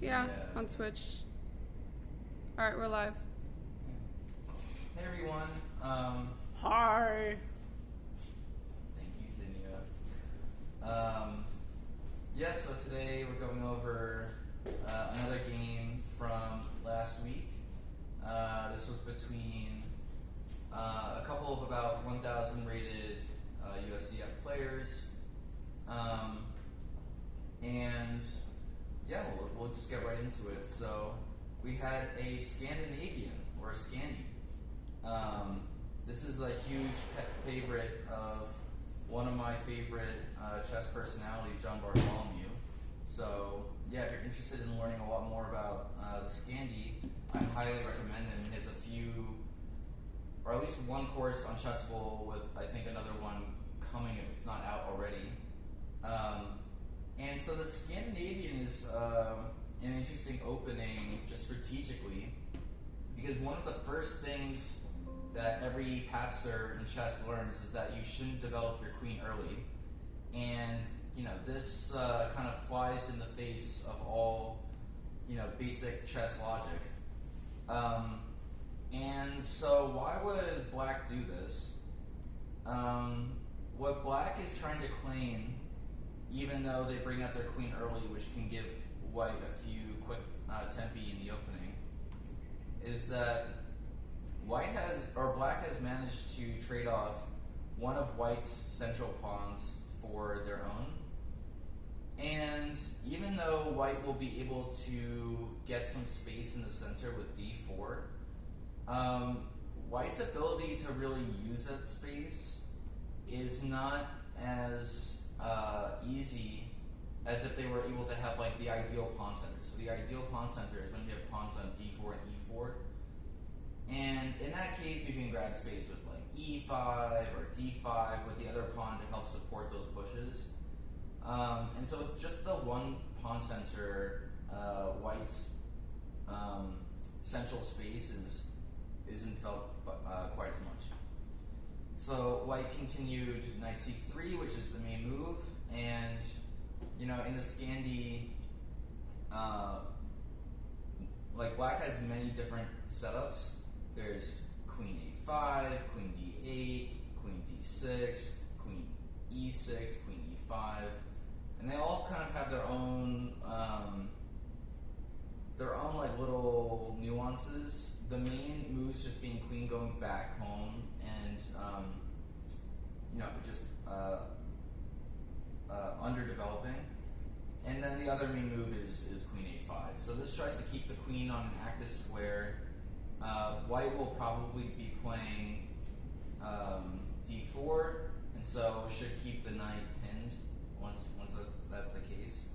Yeah, on Twitch. Alright, we're live. Hey everyone. Hi. Thank you, Zinnia. Yeah, so today we're going over another game from last week. This was between a couple of about 1,000 rated USCF players. And yeah, we'll just get right into it. So we had a Scandinavian, or a Scandi. This is a huge pet favorite of one of my favorite chess personalities, John Bartholomew. So yeah, if you're interested in learning a lot more about the Scandi, I highly recommend him. He has a few, or at least one course on Chessable, with I think another one coming if it's not out already. And so the Scandinavian is an interesting opening just strategically, because one of the first things that every patzer in chess learns is that you shouldn't develop your queen early. And this kind of flies in the face of all basic chess logic. And so why would black do this? What black is trying to claim, even though they bring out their queen early, which can give white a few quick tempi in the opening, is that black has managed to trade off one of white's central pawns for their own. And even though white will be able to get some space in the center with d4, white's ability to really use that space is not as easy as if they were able to have the ideal pawn center. So the ideal pawn center is when you have pawns on d4 and e4. And in that case, you can grab space with e5 or d5 with the other pawn to help support those pushes. And so with just the one pawn center, white's central space isn't felt quite as much. So white continued knight c3, which is the main move, and in the Scandi, black has many different setups. There's queen a5, queen d8, queen d6, queen e6, queen e5, and they all kind of have their own little nuances. The main moves just being queen going back home and just underdeveloping. And then the other main move is queen a5. So this tries to keep the queen on an active square. White will probably be playing d4, and so should keep the knight pinned once that's the case.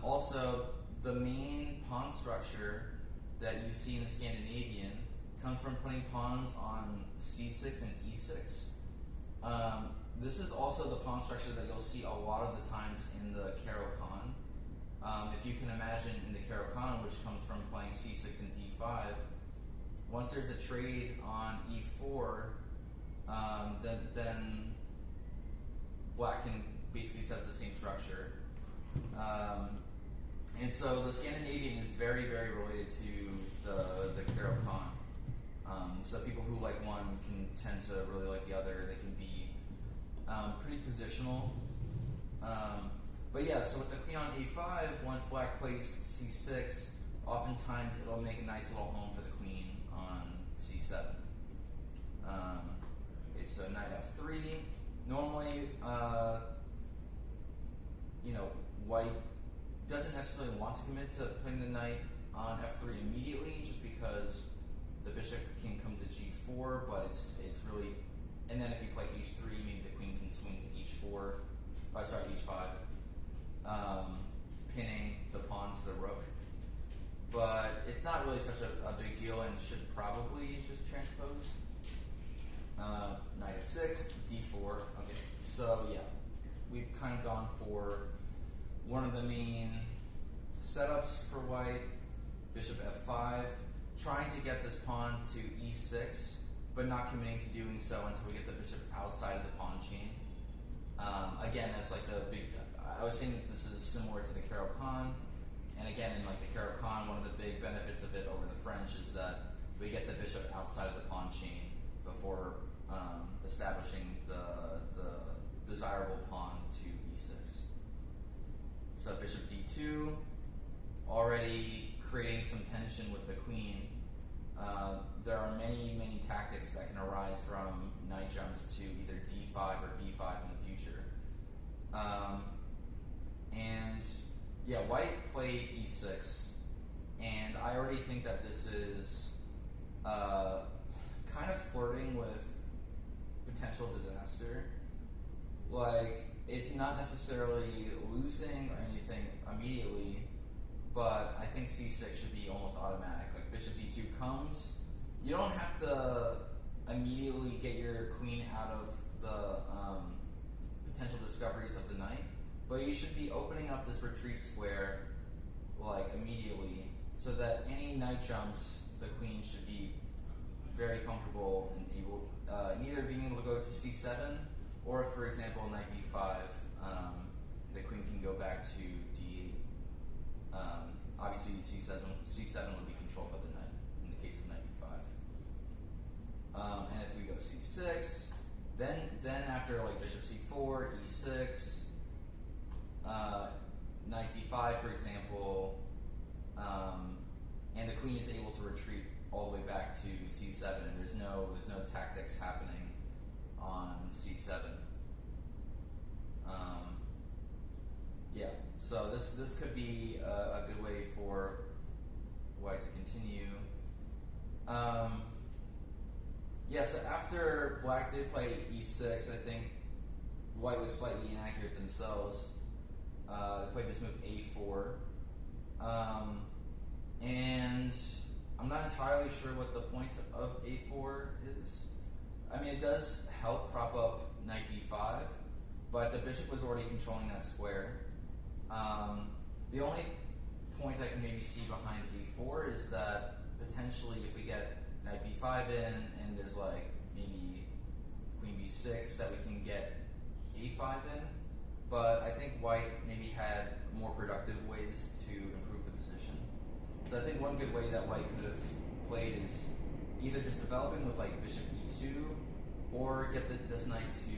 Also, the main pawn structure that you see in the Scandinavian comes from putting pawns on c6 and e6. This is also the pawn structure that you'll see a lot of the times in the Caro-Kann. If you can imagine in the Caro-Kann, which comes from playing c6 and d5, once there's a trade on e4, then black can basically set up the same structure. And so the Scandinavian is very, very related to the Caro-Kann. So people who like one can tend to really like the other. They can be pretty positional. But yeah, so with the queen on a5, once black plays c6, oftentimes it'll make a nice little home for the queen on c7. Okay, so knight f3. Normally, white doesn't necessarily want to commit to putting the knight on f3 immediately, just because the bishop can come to g4, but it's really, and then if you play h3, maybe the queen can swing to h4, h5, pinning the pawn to the rook. But it's not really such a big deal and should probably just transpose. Knight f6, d4. Okay, so yeah, we've kind of gone for one of the main setups for white. Bishop f5, trying to get this pawn to e6, but not committing to doing so until we get the bishop outside of the pawn chain. Again, that's like a big. I was saying that this is similar to the Caro-Kann, and again, in French is that we get the bishop outside of the pawn chain before establishing the desirable pawn to e6. So bishop d2, already creating some tension with the queen. There are many tactics that can arise from knight jumps to either d5 or b5 in the future. And yeah, white played e6, and I already think that this is kind of flirting with potential disaster. Like, it's not necessarily losing or anything immediately, but I think c6 should be almost automatic. Like, bishop d2 comes. You don't have to immediately get your queen out of the potential discoveries of the knight, but you should be opening up this retreat square like immediately, so that any knight jumps, the queen should be very comfortable and able, either being able to go to c7, or if, for example, knight b5, the queen can go back to d8. Obviously, c7 would be controlled by the knight in the case of knight b5. And if we go c6, then after like bishop c4, e6, knight d5, for example, and the queen is able to retreat all the way back to c7, and there's no tactics happening on c7. Yeah, so this could be a good way for white to continue. Yeah, so after black did play e6, I think white was slightly inaccurate themselves. They played this move a4. And I'm not entirely sure what the point of a4 is. I mean, it does help prop up knight b5, but the bishop was already controlling that square. The only point I can maybe see behind a4 is that potentially if we get knight b5 in and there's like maybe queen b6, that we can get a5 in. But I think white maybe had more productive ways to improve the position. So I think one good way that white could have played is either just developing with like bishop e2, or get this knight to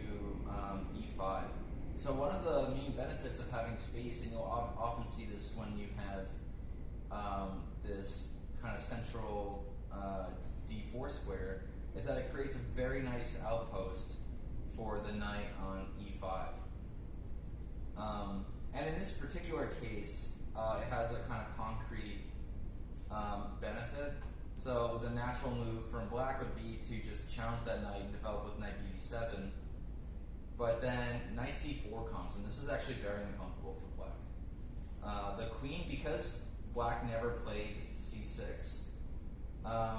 e5. So one of the main benefits of having space, and you'll often see this when you have this kind of central d4 square, is that it creates a very nice outpost for the knight on e5. And in this particular case, it has a kind of concrete benefit. So the natural move from black would be to just challenge that knight and develop with knight b7. But then knight c4 comes, and this is actually very uncomfortable for black. The queen, because black never played c6,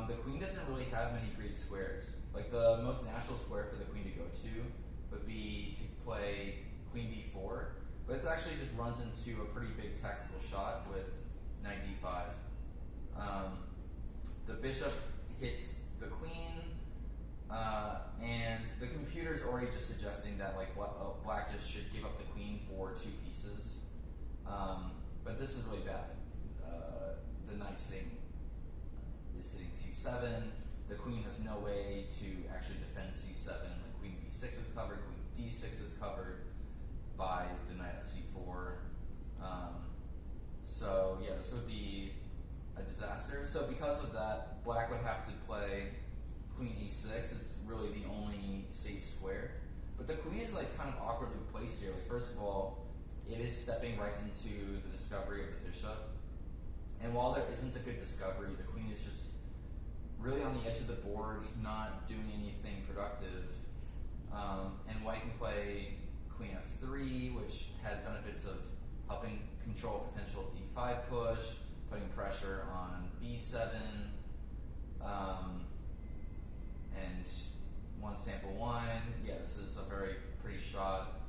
the queen doesn't really have many great squares. Like, the most natural square for the queen to go to would be to play queen b4, but it actually just runs into a pretty big tactical shot with knight d5. The bishop hits the queen, and the computer's already just suggesting that like black just should give up the queen for two pieces. But this is really bad. The knight's hitting c7. The queen has no way to actually defend c7. The queen b6 is covered. Queen d6 is covered by the knight at c4. So yeah, this would be a disaster. So because of that, black would have to play queen e6. It's really the only safe square. But the queen is like kind of awkwardly placed here. Like, first of all, it is stepping right into the discovery of the bishop. And while there isn't a good discovery, the queen is just really on the edge of the board, not doing anything productive. And white can play queen f3, which has benefits of helping control potential d5 push, putting pressure on b7, and one sample one. Yeah, this is a very pretty shot.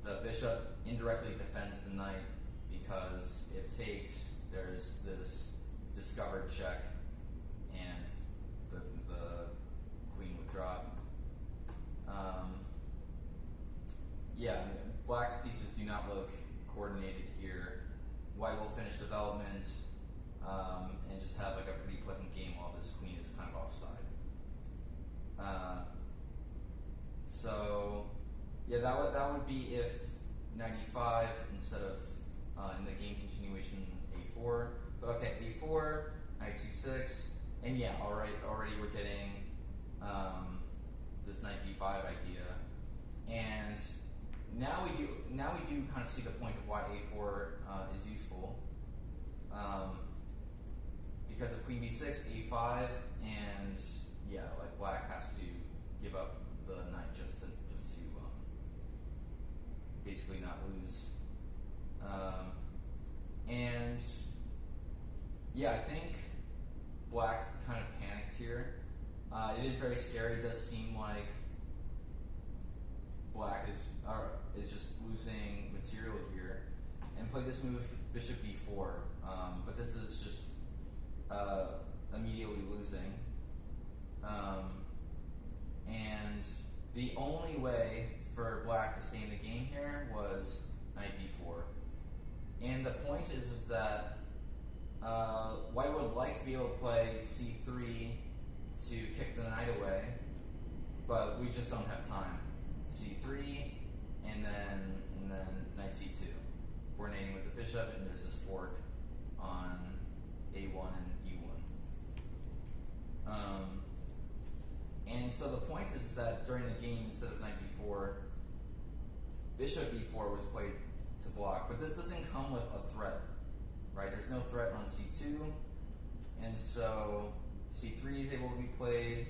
The bishop indirectly defends the knight because if takes, there's this discovered check, and the queen would drop. Yeah, black's pieces do not look coordinated here. White will finish development, and just have like a pretty pleasant game while this queen is kind of offside. So yeah, that would be if knight e5 instead of in the game continuation a4. But okay, a4, knight c6, and yeah, already we're getting this knight b5 idea, and now we do kind of see the point of why a4 is useful, because of queen b6, a5, and yeah, like black has to give up the knight just to basically not lose. And yeah, I think black kind of panicked here. It is very scary. It does seem like black is just losing material here, and play this move bishop b4. But this is just immediately losing. And the only way for black to stay in the game here was knight b4. And the point is that white would like to be able to play c3 to kick the knight away, but we just don't have time. c3 and then knight c2. Coordinating with the bishop, and there's this fork on a1 and e1. And so the point is that during the game, instead of knight b4, bishop b4 was played to block, but this doesn't come with a threat, right? There's no threat on c2, and so c3 is able to be played,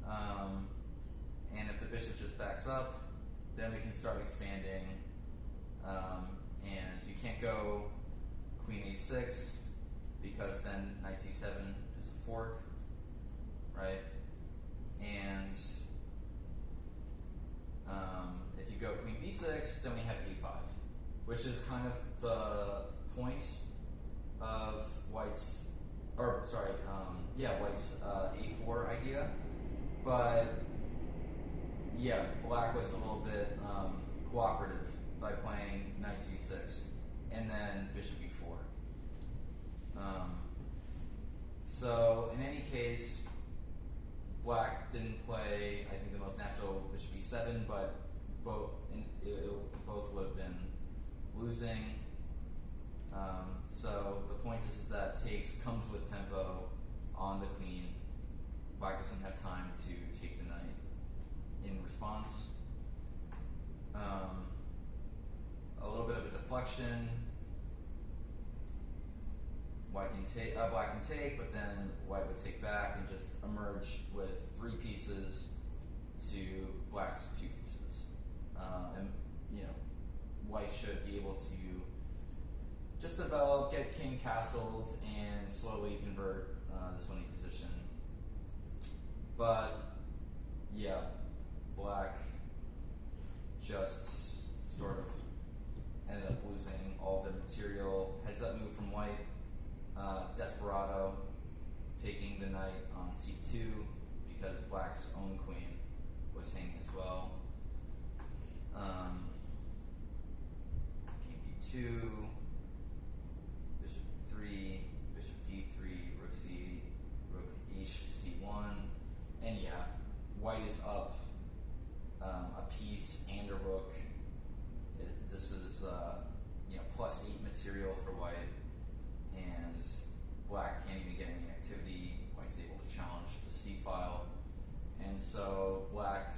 and if the bishop just backs up, then we can start expanding, and you can't go queen a6, because then knight c7 is a fork, right? And if you go queen b6, then we have a5, which is kind of the point of white's a4 idea. But yeah, black was a little bit cooperative by playing knight c6 and then bishop e4. So in any case, black didn't play, I think, the most natural bishop e7, but both would have been losing. So the point is that takes comes with tempo on the queen. Black doesn't have time to take the knight in response. A little bit of a deflection. Black can take, but then white would take back and just emerge with 3 pieces to black's 2 pieces. And white should be able to just develop, get king castled, and slowly convert this winning position. But yeah, black just sort of ended up losing all the material. Heads up move from white. Desperado, taking the knight on c2 because black's own queen was hanging as well. King b2, bishop 3, bishop d3, rook h c1, and yeah, white is up a piece and a rook. This is +8 material for white. And black can't even get any activity. White's able to challenge the c-file. And so black,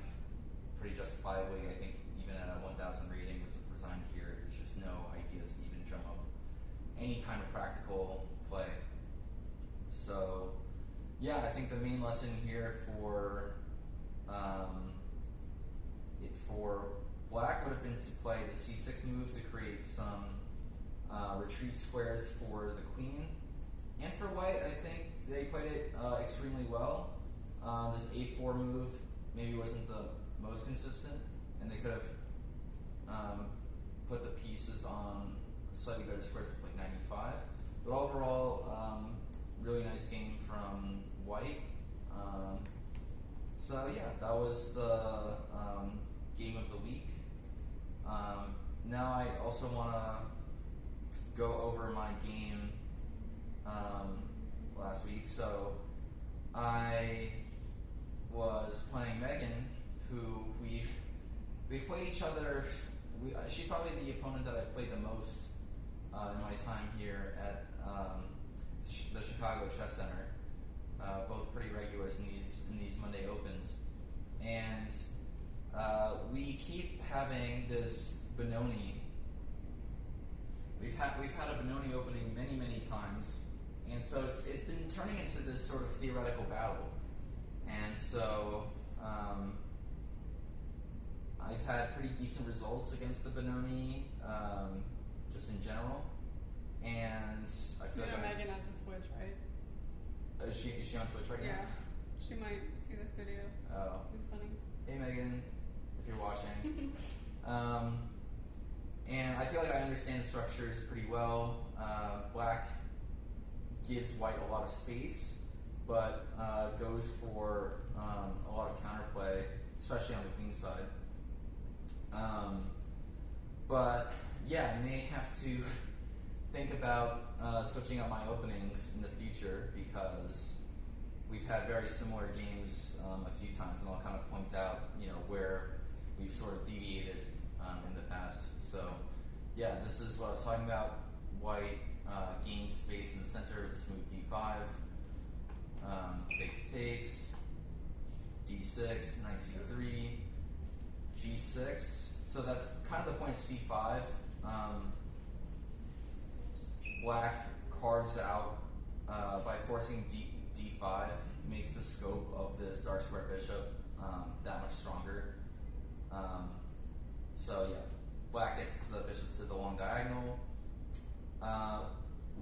pretty justifiably, I think even at a 1,000 rating, resigned here. There's just no ideas to even drum up any kind of practical play. So yeah, I think the main lesson here for black would have been to play the c6 move to create some retreat squares for the queen. And for white, I think they played it extremely well. This a4 move maybe wasn't the most consistent, and they could have put the pieces on slightly better squares with like 95. But overall, really nice game from white. So yeah, that was the game of the week. Now I also want to go over my game last week. So I was playing Megan, who we've played each other. She's probably the opponent that I played the most in my time here at the Chicago Chess Center. Both pretty regulars in these Monday Opens, and we keep having this Benoni. We've had a Benoni opening many times, and so it's been turning into this sort of theoretical battle. And so I've had pretty decent results against the Benoni, just in general. And I feel like Megan has a Twitch, right? Is she on Twitch right now? Yeah, she might see this video. Oh. It'd be funny. Hey Megan, if you're watching. And I feel like I understand the structures pretty well. Black gives white a lot of space, but goes for a lot of counterplay, especially on the queen side. But yeah, I may have to think about switching up my openings in the future, because we've had very similar games a few times, and I'll kind of point out, where we've sort of deviated in the past. So yeah, this is what I was talking about. White gains space in the center with this move d5, takes, d6, knight c3, g6. So that's kind of the point of c5. Black carves out by forcing d5, makes the scope of this dark square bishop that much stronger. So yeah, black gets the bishop to the long diagonal.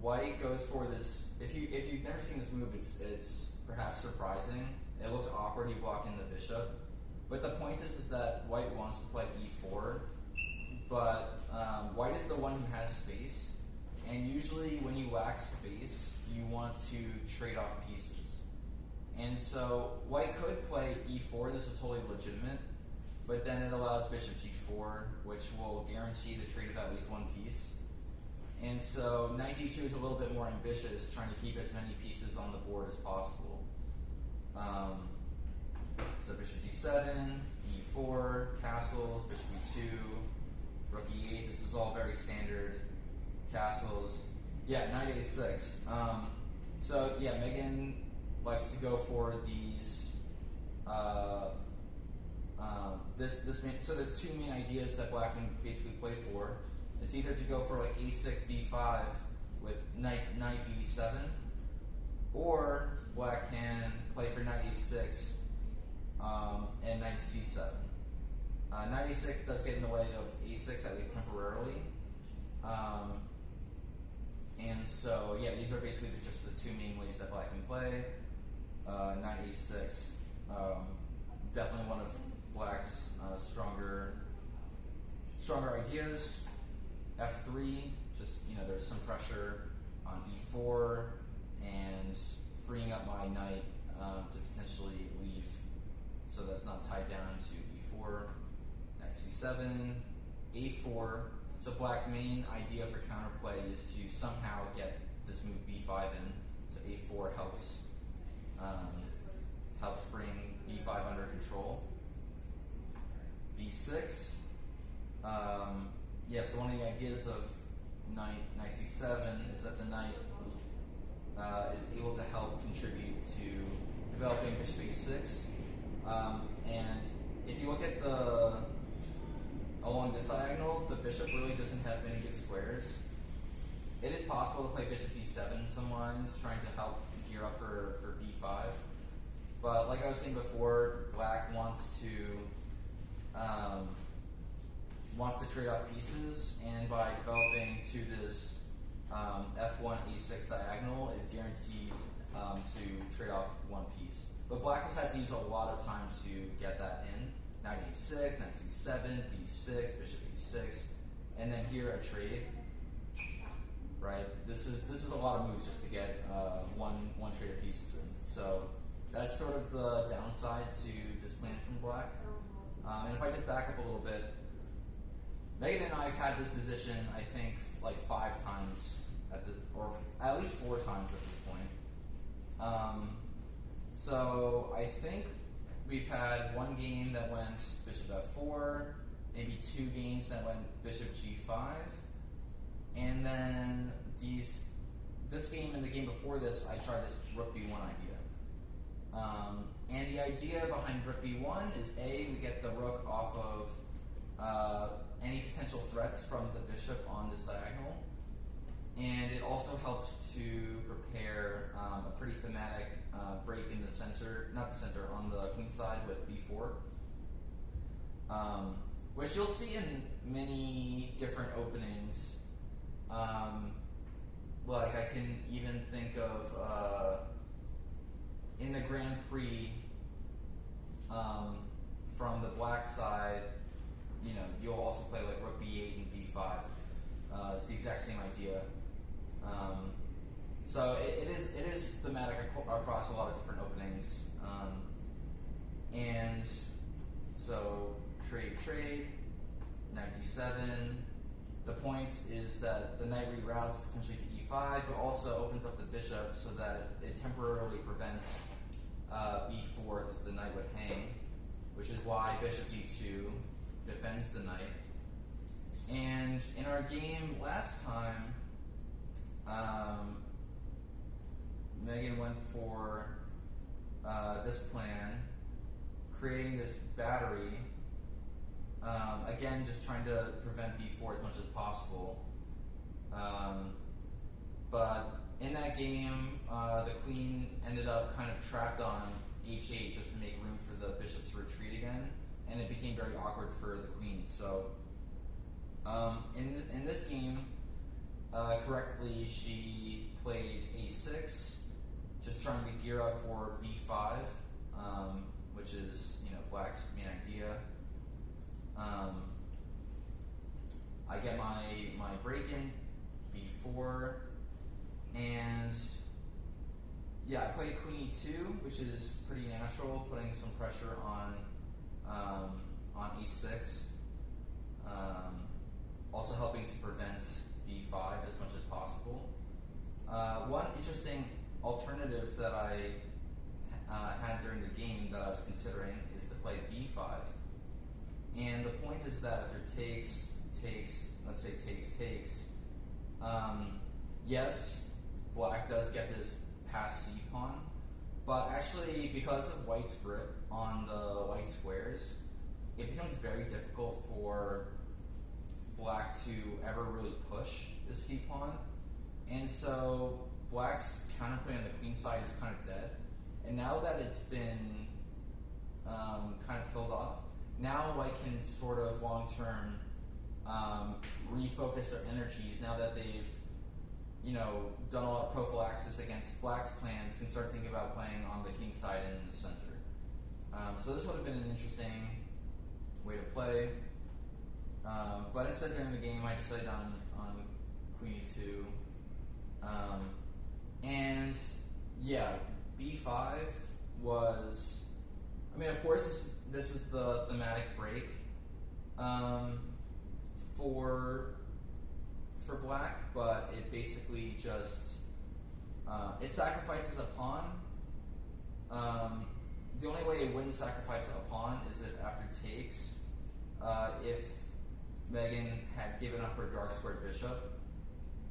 White goes for this. If you've never seen this move, it's perhaps surprising. It looks awkward, you block in the bishop. But the point is that white wants to play e4, but white is the one who has space. And usually when you lack space, you want to trade off pieces. And so white could play e4, this is totally legitimate, but then it allows bishop g4, which will guarantee the trade of at least one piece. And so knight g2 is a little bit more ambitious, trying to keep as many pieces on the board as possible. So bishop g7, e4, castles, bishop e2, rook e8, this is all very standard. Castles, yeah, knight a6. So yeah, Megan likes to go for these. So there's two main ideas that black can basically play for. It's either to go for like a6, b5 with knight b7, or black can play for knight a6 and knight c7. Knight a6 does get in the way of a6, at least temporarily. And so, yeah, these are basically just the two main ways that black can play. Knight a6, definitely one of black's stronger ideas. F3, just, there's some pressure on e4 and freeing up my knight to potentially leave, so that's not tied down to e4. Knight c7, a4. So black's main idea for counterplay is to somehow get this move b5 in. So a4 helps bring b5 under control. b6. So one of the ideas of knight c7 is that the knight is able to help contribute to developing bishop a6. And if you look at along this diagonal, the bishop really doesn't have many good squares. It is possible to play bishop d7 in some lines, trying to help gear up for b5. But like I was saying before, black wants to trade off pieces, and by developing to this f1 e6 diagonal is guaranteed to trade off one piece. But black has had to use a lot of time to get that in. Knight a6, knight c7, b6, bishop e6, and then here a trade. Right? This is a lot of moves just to get one trade of pieces in. So that's sort of the downside to this plan from black. And if I just back up a little bit, Megan and I have had this position, I think, like 5 times or at least 4 times, if I think we've had one game that went bishop f4, maybe 2 games that went bishop g5, and then this game and the game before this, I tried this rook b1 idea. And the idea behind rook b1 is A, we get the rook off of any potential threats from the bishop on this diagonal, and it also helps to prepare a pretty thematic break in the center, not the center, on the queen side with b4, which you'll see in many different openings. Like I can even think of in the Grand Prix from the black side, you know, you'll also play like rook b8 and b5. It's the exact same idea. So it is thematic across a lot of different openings. And so trade, knight d7. The point is that the knight reroutes potentially to e5, but also opens up the bishop so that it temporarily prevents b4 because the knight would hang, which is why bishop d2 defends the knight. And in our game last time, Megan went for this plan, creating this battery. Again, just trying to prevent b4 as much as possible. But in that game, the queen ended up kind of trapped on h8 just to make room for the bishop to retreat again, and it became very awkward for the queen. So in this game, correctly, she played a6, just trying to gear up for b5, which is, you know, black's main idea. I get my break in b4, and yeah, I played queen e2, which is pretty natural, putting some pressure on e6, also helping to prevent b5 as much as possible. One interesting alternative that I had during the game that I was considering is to play b5. And the point is that after takes, let's say takes, yes, black does get this pass c pawn, but actually because of white's grip on the white squares, it becomes very difficult for black to ever really push the c pawn. And so black's counterplay on the queen side is kind of dead. And now that it's been kind of killed off, now white can sort of long-term refocus their energies. Now that they've, you know, done a lot of prophylaxis against black's plans, can start thinking about playing on the king side and in the center. So this would have been an interesting way to play. But instead during the game, I decided on queen e2. And yeah, b5 was, I mean, of course, this is the thematic break for black, but it basically just it sacrifices a pawn. The only way it wouldn't sacrifice a pawn is if after takes, if Megan had given up her dark squared bishop.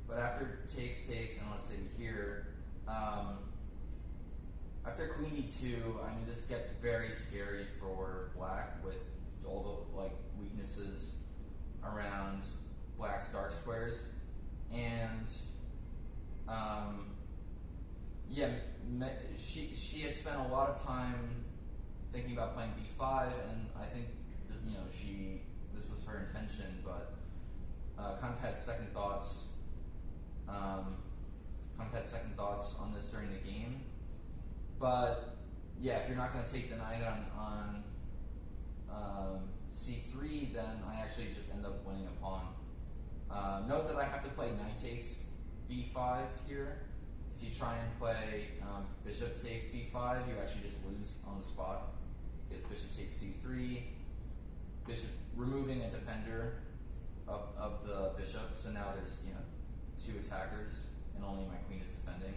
But after takes, and let's say here, after queen e2, I mean, this gets very scary for black with all the weaknesses around black's dark squares, and yeah, she had spent a lot of time thinking about playing b5, and I think this was her intention, but kind of had second thoughts. On this during the game, but yeah, if you're not going to take the knight on c3, then I actually just end up winning a pawn. Note that I have to play knight takes b5 here. If you try and play bishop takes b5, you actually just lose on the spot, because bishop takes c3, bishop removing a defender of the bishop. So now there's, you know, 2 attackers, and only my queen is defending.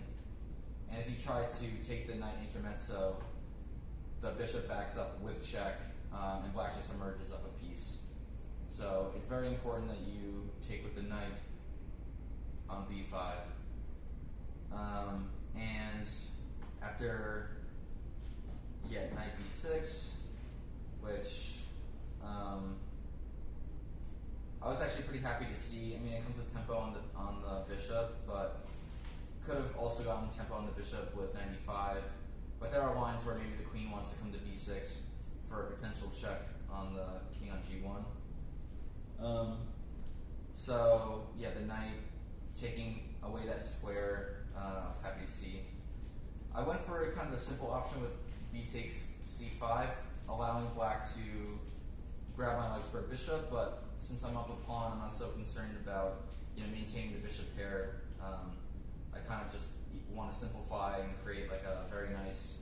And if you try to take the knight intermezzo, the bishop backs up with check, and black just emerges up a piece. So it's very important that you take with the knight on b5. And after, knight b6, which I was actually pretty happy to see. I mean, it comes with tempo on the bishop, but could have also gotten tempo on the bishop with knight e5. But there are lines where maybe the queen wants to come to b6 for a potential check on the king on g1. So yeah, the knight taking away that square, I was happy to see. I went for kind of the simple option with b takes c5, allowing black to grab my leg square bishop, but since I'm up a pawn, I'm not so concerned about maintaining the bishop pair. I kind of just want to simplify and create like a very nice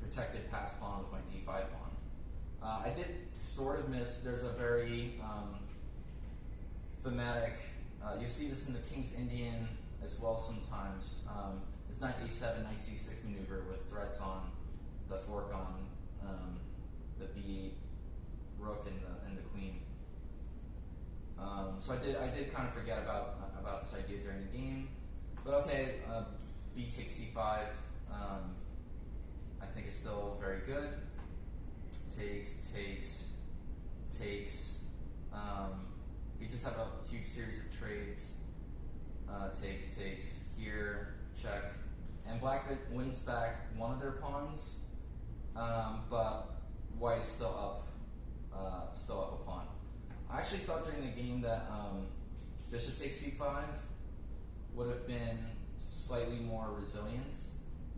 protected pass pawn with my d5 pawn. I did sort of miss, there's a very thematic, you see this in the King's Indian as well sometimes, this knight a7, knight c6 maneuver with threats on the fork on the b8 rook and the queen. So I did kind of forget about this idea during the game, but okay, b takes c5. I think it's still very good. Takes. You just have a huge series of trades. Takes here, check, and black wins back one of their pawns, but white is still up a pawn. I actually thought during the game that bishop takes c5 would have been slightly more resilient.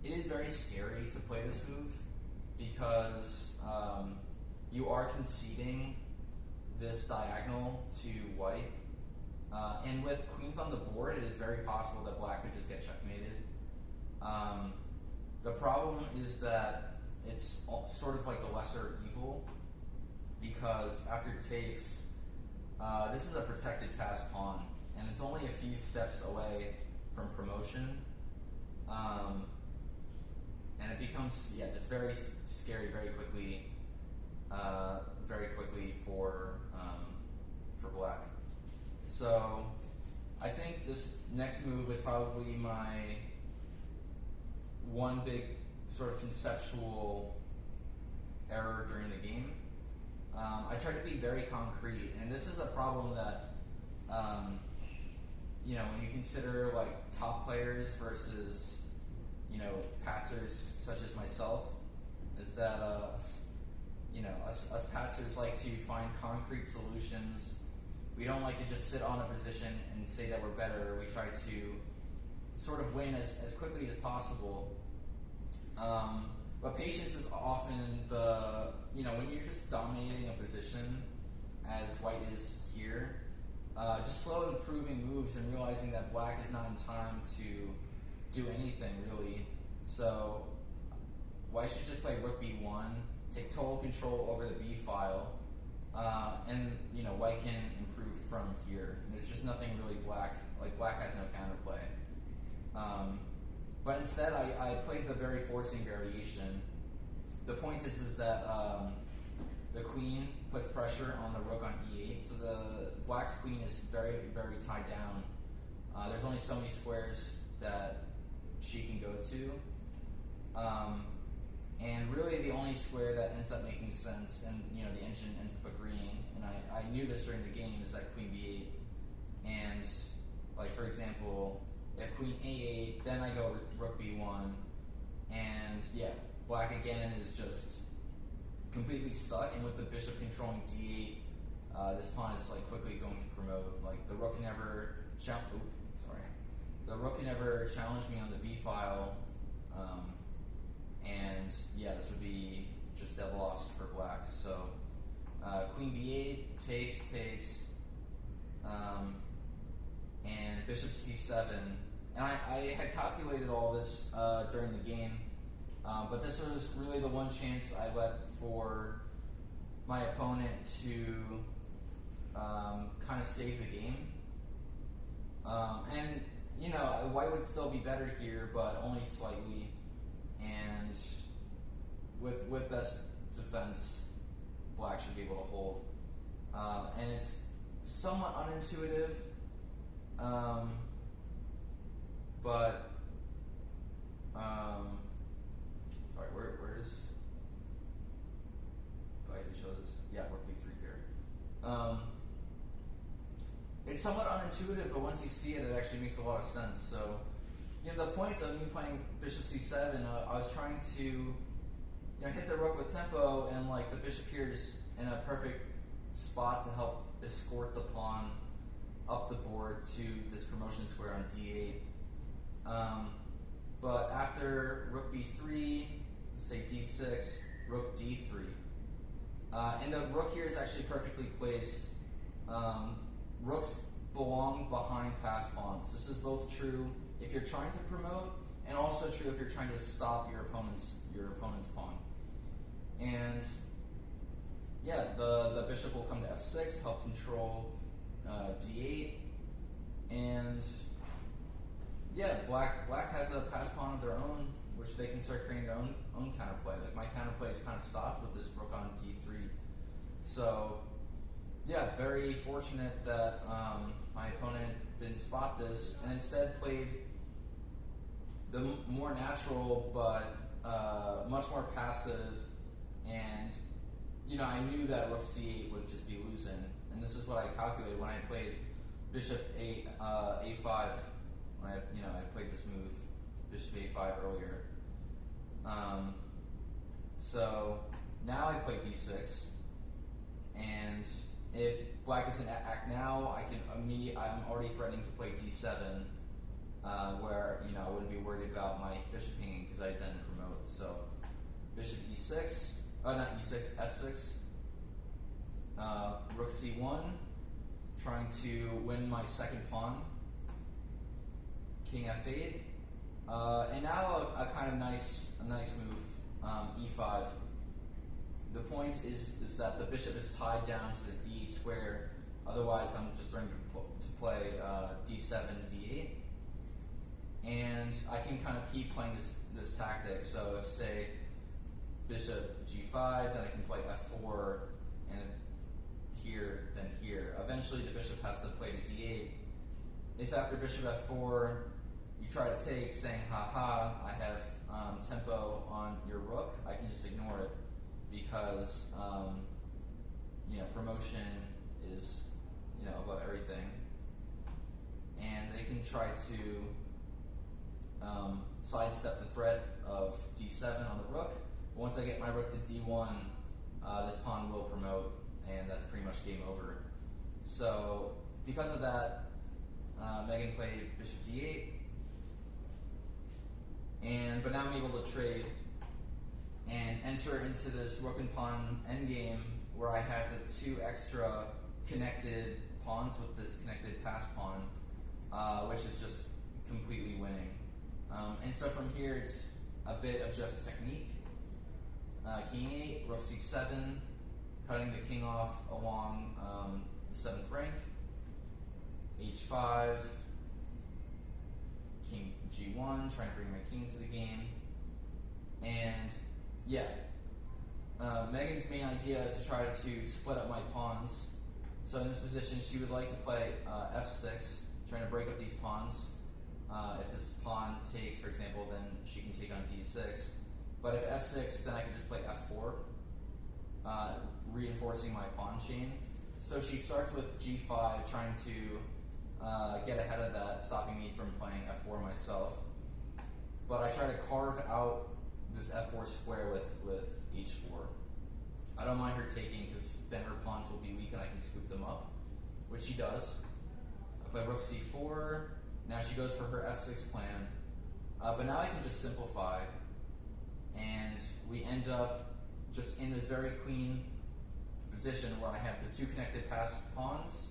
It is very scary to play this move because you are conceding this diagonal to white, and with queens on the board, it is very possible that black could just get checkmated. The problem is that it's sort of like the lesser evil, because after takes, this is a protected pass pawn, and it's only a few steps away from promotion, and it becomes just very scary very quickly for black. So I think this next move is probably my one big sort of conceptual error during the game. I try to be very concrete, and this is a problem that when you consider like top players versus patsers such as myself, is that us patsers like to find concrete solutions. We don't like to just sit on a position and say that we're better. We try to sort of win as quickly as possible. But patience is often when you're just dominating a position, as white is here, just slow improving moves and realizing that black is not in time to do anything really. So white should just play rook b1, take total control over the b file, and white can improve from here. And there's just nothing really black has no counterplay. But instead, I played the very forcing variation. The point is that the queen puts pressure on the rook on e8, so the black's queen is very, very tied down. There's only so many squares that she can go to. And really the only square that ends up making sense, and the engine ends up agreeing, and I knew this during the game, is that queen b8. And like for example, if queen a8, then I go rook b1, and black again is just completely stuck, and with the bishop controlling d8, this pawn is like quickly going to promote. Like the rook can never challenge me on the b file, and this would be just dead lost for black. So queen b8 takes, and bishop c7. And I had calculated all this during the game, but this was really the one chance I let for my opponent to kind of save the game. And white would still be better here, but only slightly. And with best defense, black should be able to hold. And it's somewhat unintuitive, but sorry, where's go ahead and show this? Yeah, rook b3 here. It's somewhat unintuitive, but once you see it, it actually makes a lot of sense. So, the point of me playing bishop c7, I was trying to hit the rook with tempo, and like the bishop here is in a perfect spot to help escort the pawn up the board to this promotion square on d8. But after rook b3, say d6, rook d3. And the rook here is actually perfectly placed. Rooks belong behind passed pawns. This is both true if you're trying to promote, and also true if you're trying to stop your opponent's pawn. And yeah, the bishop will come to f6, help control d8, and yeah, black has a passed pawn of their own, which they can start creating their own counterplay. Like my counterplay is kind of stopped with this rook on d3. So yeah, very fortunate that my opponent didn't spot this and instead played the more natural but much more passive, and I knew that rook c8 would just be losing, and this is what I calculated when I played bishop a5. When I played this move, bishop a5 earlier. So now I play d6, and if black doesn't act now, I'm already threatening to play d7, where I wouldn't be worried about my bishop hanging because I'd then promote. So bishop e6, not e6, f6, rook c1, trying to win my second pawn. King f8, and now a kind of nice move, e5. The point is that the bishop is tied down to this d8 square. Otherwise, I'm just trying to play d7, d8, and I can kind of keep playing this tactic. So if say bishop g5, then I can play f4, and here, then here. Eventually, the bishop has to play to d8. If after bishop f4 you try to take, saying, haha, I have tempo on your rook, I can just ignore it because, promotion is, above everything. And they can try to sidestep the threat of d7 on the rook. But once I get my rook to d1, this pawn will promote, and that's pretty much game over. So, because of that, Megan played bishop d8, but now I'm able to trade and enter into this rook and pawn endgame where I have the two extra connected pawns with this connected pass pawn, which is just completely winning. And so from here, it's a bit of just technique. King 8, rook c7, cutting the king off along the 7th rank. h5, king g1, trying to bring my king to the game. And yeah, Megan's main idea is to try to split up my pawns. So in this position, she would like to play f6, trying to break up these pawns. If this pawn takes, for example, then she can take on d6. But if f6, then I can just play f4, reinforcing my pawn chain. So she starts with g5, trying to get ahead of that, stopping me from playing f4 myself. But I try to carve out this f4 square with h4. I don't mind her taking because then her pawns will be weak and I can scoop them up, which she does. I play rook c4. Now she goes for her f6 plan. But now I can just simplify, and we end up just in this very clean position where I have the two connected passed pawns,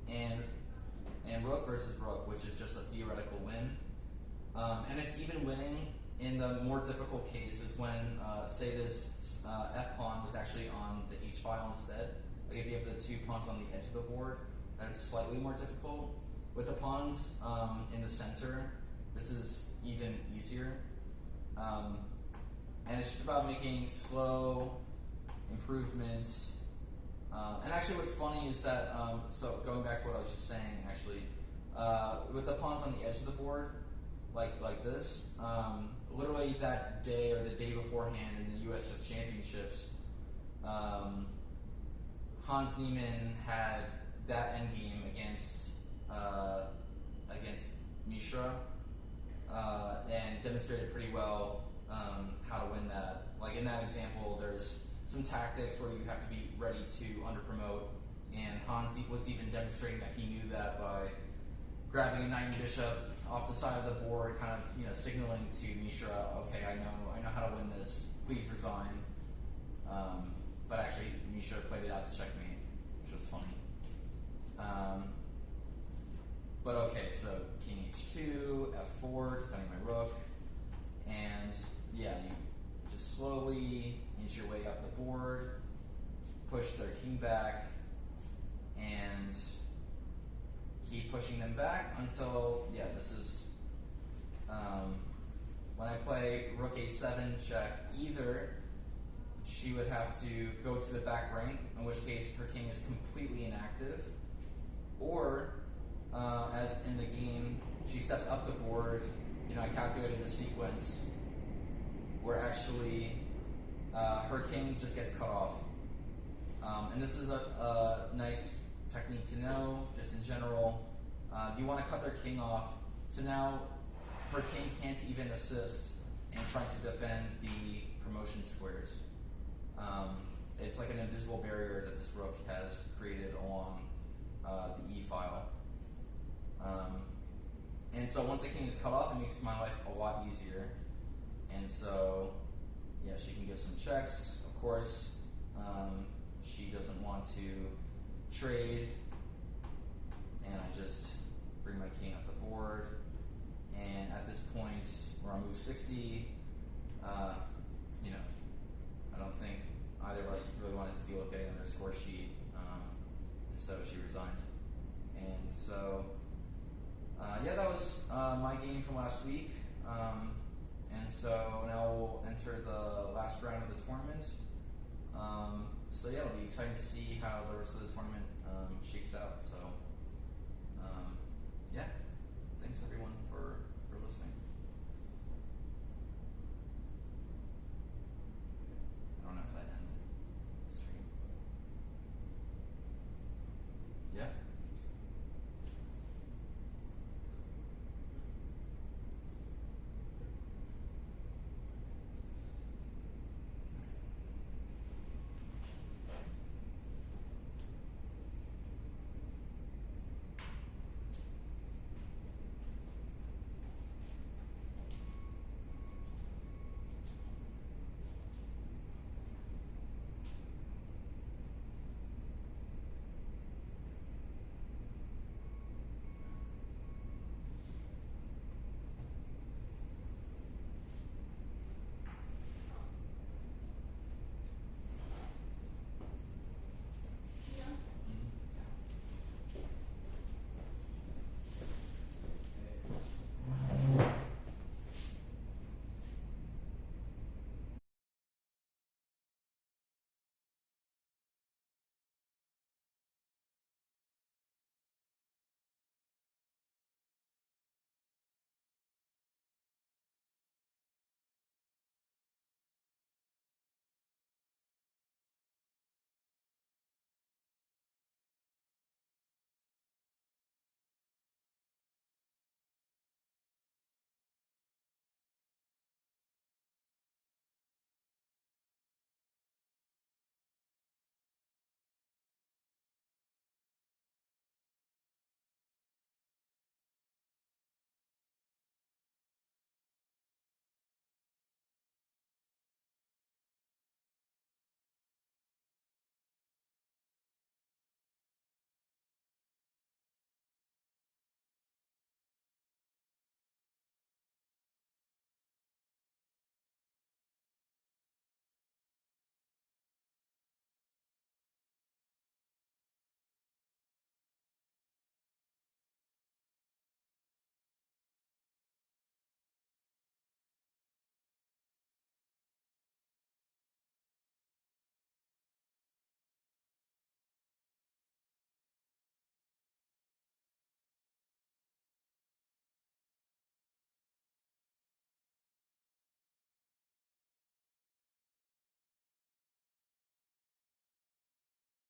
and rook versus rook, which is just a theoretical win. And it's even winning in the more difficult case is when, say this f pawn was actually on the h file instead. Like if you have the two pawns on the edge of the board, that's slightly more difficult. With the pawns in the center, this is even easier. and it's just about making slow improvements. And actually, what's funny is that so going back to what I was just saying, actually, with the pawns on the edge of the board, like this, literally that day or the day beforehand in the U.S. Chess Championships, Hans Niemann had that endgame against Mishra, and demonstrated pretty well how to win that. Like in that example, there's some tactics where you have to be ready to underpromote, and Hans was even demonstrating that he knew that by grabbing a knight and bishop off the side of the board, kind of signaling to Mishra, okay, I know how to win this. Please resign. But actually, Mishra played it out to checkmate, which was funny. But okay, so king h2, f4, defending my rook, and yeah, you just slowly inch your way up the board, push their king back, and keep pushing them back until, yeah, this is, when I play rook a7 check, either she would have to go to the back rank, in which case her king is completely inactive, or as in the game, she steps up the board. I calculated the sequence where actually her king just gets cut off. And this is a nice technique to know, just in general. You want to cut their king off, so now her king can't even assist in trying to defend the promotion squares. It's like an invisible barrier that this rook has created along the e file. And so once the king is cut off, it makes my life a lot easier. And so, yeah, she can give some checks. Of course, she doesn't want to trade. And I just bring my king up the board. And at this point, where I move 60, I don't think either of us really wanted to deal with getting on their score sheet. And so she resigned. And so, yeah, that was my game from last week. And so now we'll enter the last round of the tournament. So yeah, it'll be exciting to see how the rest of the tournament shakes out. So